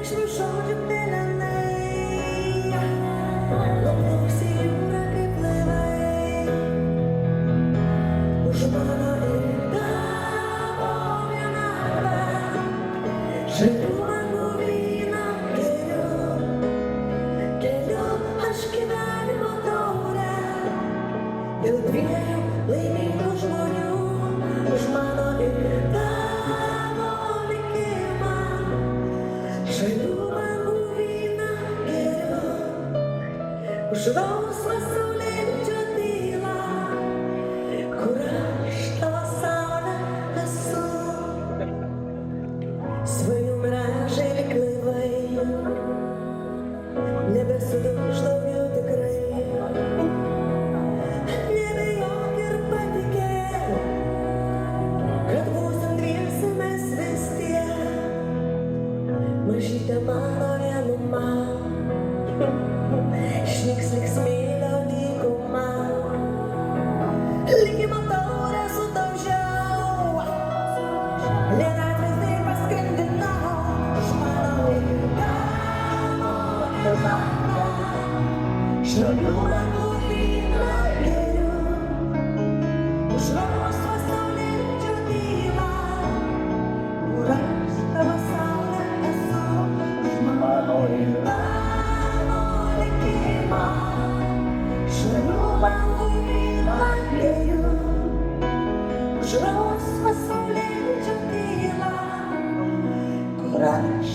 žodžių pelenai, nuplauksi jūra kaip laivai, už mano ir tavo vienatvę, žalių langų vyną geriu aš gyvenimo taurę, dėl dviejų laimingų žmonių, už mano ir tavo likimą. Žalių langų vyną geriu, už rausvą saulėlydžio tylą, kur aš tavo saulė esu. Svajų miražai lyg laivai, nebesuduš daugiau tikrai. Nebijok ir patikėk, kad būsim dviese mes vis tiek. Mažytė mano vienuma, išnyks lyg smėlio dykuma. Likimo taurę sudaužiau, vienatvės taip paskandinau. Už mano ir tavo vienatvę, žalių langų vyną geriu, už rausvą saulėlydžio tylą, kur aš tavo saulė esu. Už mano ir tavo likimą, žalių langų vyną geriu, už rausvą saulėlydžio tylą, kur aš